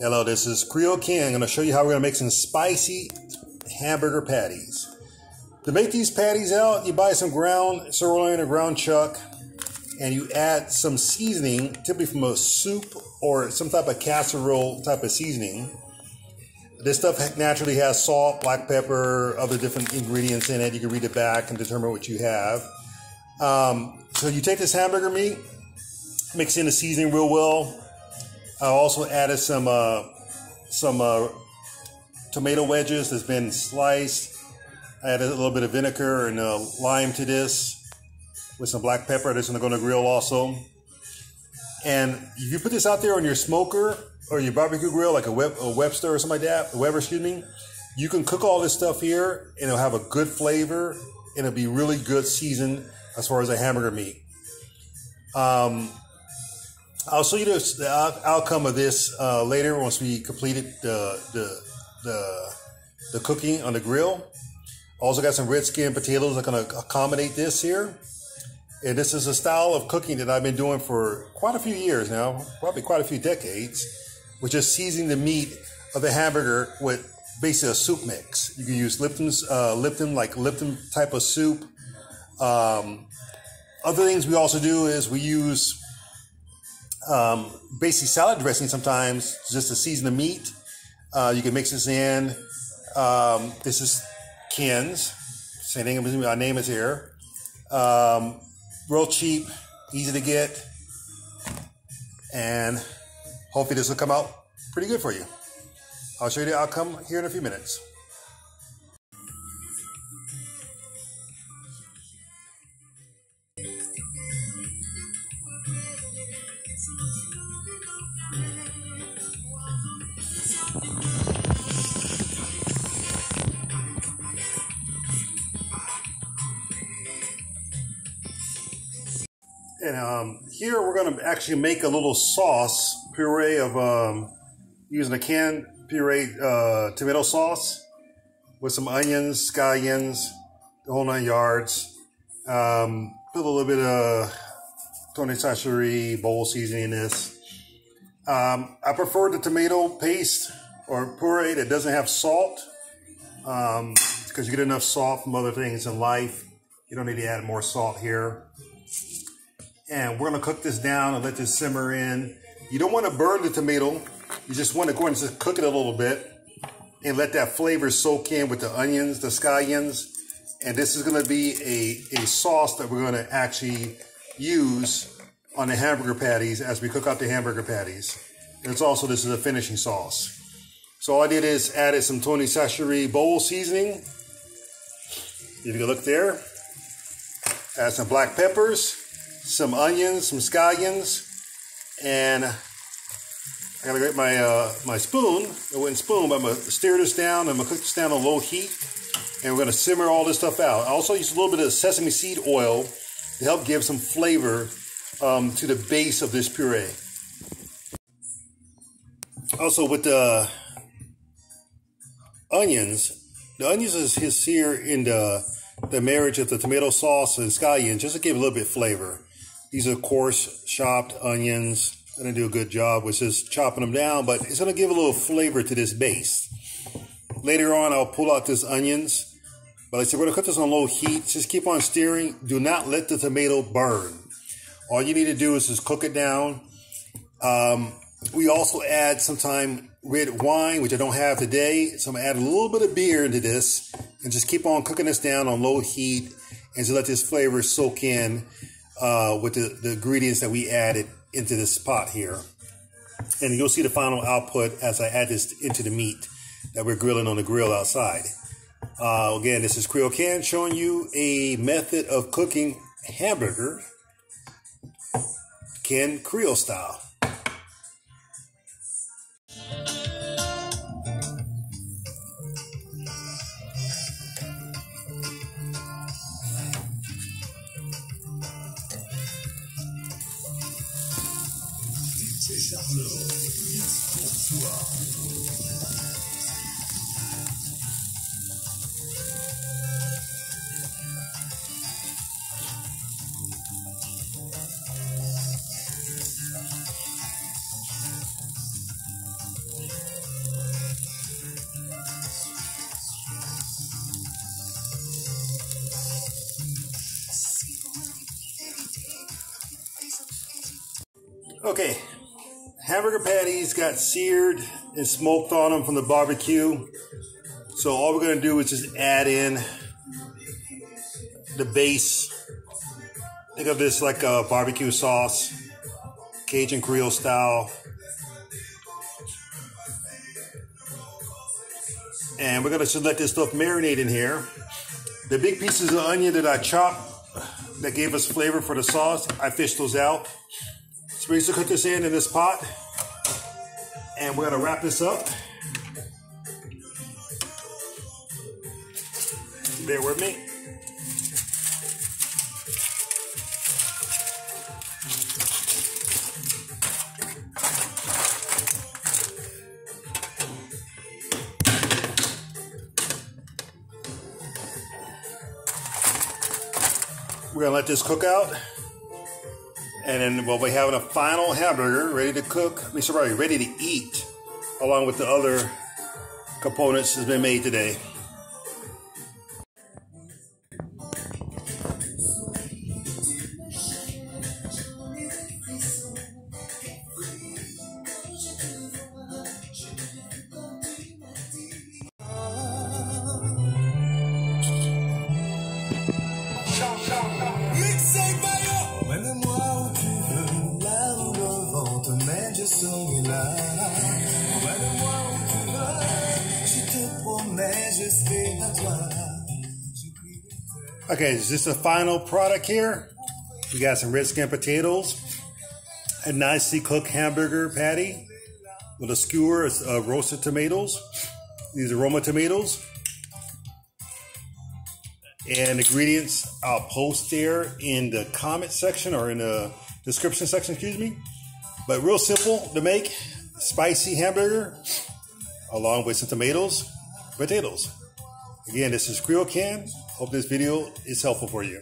Hello, this is Creole King. I'm going to show you how we're going to make some spicy hamburger patties. To make these patties out, you buy some ground sirloin or ground chuck, and you add some seasoning, typically from a soup or some type of casserole type of seasoning. This stuff naturally has salt, black pepper, other different ingredients in it. You can read it back and determine what you have. So you take this hamburger meat, mix in the seasoning real well. I also added some tomato wedges that's been sliced. I added a little bit of vinegar and lime to this with some black pepper. This is going to go on the grill also. And if you put this out there on your smoker or your barbecue grill, like a Webster or something like that, Weber, excuse me, you can cook all this stuff here and it'll have a good flavor and it'll be really good seasoned as far as the hamburger meat. I'll show you the outcome of this later once we completed the cooking on the grill. Also got some red skin potatoes that are going to accommodate this here. And this is a style of cooking that I've been doing for quite a few years now, probably quite a few decades, which is seasoning the meat of the hamburger with basically a soup mix. You can use Lipton type of soup. Other things we also do is we use basically salad dressing sometimes just to season the meat. You can mix this in. This is Ken's. Same thing, my name is here. Real cheap, easy to get, and hopefully this will come out pretty good for you. I'll show you the outcome here in a few minutes. And here we're going to actually make a little sauce puree of using a canned puree tomato sauce with some onions, scallions, the whole 9 yards. Put a little bit of Tony Chachery bowl seasoning in this. I prefer the tomato paste or puree that doesn't have salt because you get enough salt from other things in life. You don't need to add more salt here. And we're going to cook this down and let this simmer in. You don't want to burn the tomato. You just want to go and just cook it a little bit and let that flavor soak in with the onions, the scallions. And this is going to be a sauce that we're going to actually use on the hamburger patties as we cook out the hamburger patties. And it's also, this is a finishing sauce. So all I did is added some Tony Chachery bowl seasoning. If you can look there. Add some black peppers, some onions, some scallions, and I gotta get my spoon, a wooden spoon, but I'm gonna stir this down. I'm gonna cook this down on low heat, and we're gonna simmer all this stuff out. I also use a little bit of sesame seed oil to help give some flavor to the base of this puree. Also with the onions is here in the marriage of the tomato sauce and scallion, just to give a little bit of flavor. These are coarse chopped onions. I'm going to do a good job with just chopping them down, but it's going to give a little flavor to this base. Later on, I'll pull out these onions. But like I said, we're going to cook this on low heat. Just keep on stirring. Do not let the tomato burn. All you need to do is just cook it down. We also add sometimes red wine, which I don't have today. So I'm going to add a little bit of beer into this and just keep on cooking this down on low heat and to let this flavor soak in with the ingredients that we added into this pot here. And you'll see the final output as I add this into the meat that we're grilling on the grill outside. Again, this is Creole King showing you a method of cooking hamburger, Ken Creole style. Okay, hamburger patties got seared and smoked on them from the barbecue. So all we're gonna do is just add in the base. Think of this like a barbecue sauce, Cajun Creole style. And we're gonna just let this stuff marinate in here. The big pieces of onion that I chopped that gave us flavor for the sauce, I fished those out. So we're gonna cook this in this pot, and we're gonna wrap this up. Bear with me. We're gonna let this cook out, and then we'll be having a final hamburger ready to cook. Ready to eat, along with the other components that's been made today. Okay, is this the final product here? We got some red skin potatoes, a nicely cooked hamburger patty with a skewer of roasted tomatoes. These are Roma tomatoes. And ingredients I'll post there in the comment section, or in the description section, excuse me. But real simple to make, spicy hamburger along with some tomatoes, potatoes. Again, this is Creole Can. Hope this video is helpful for you.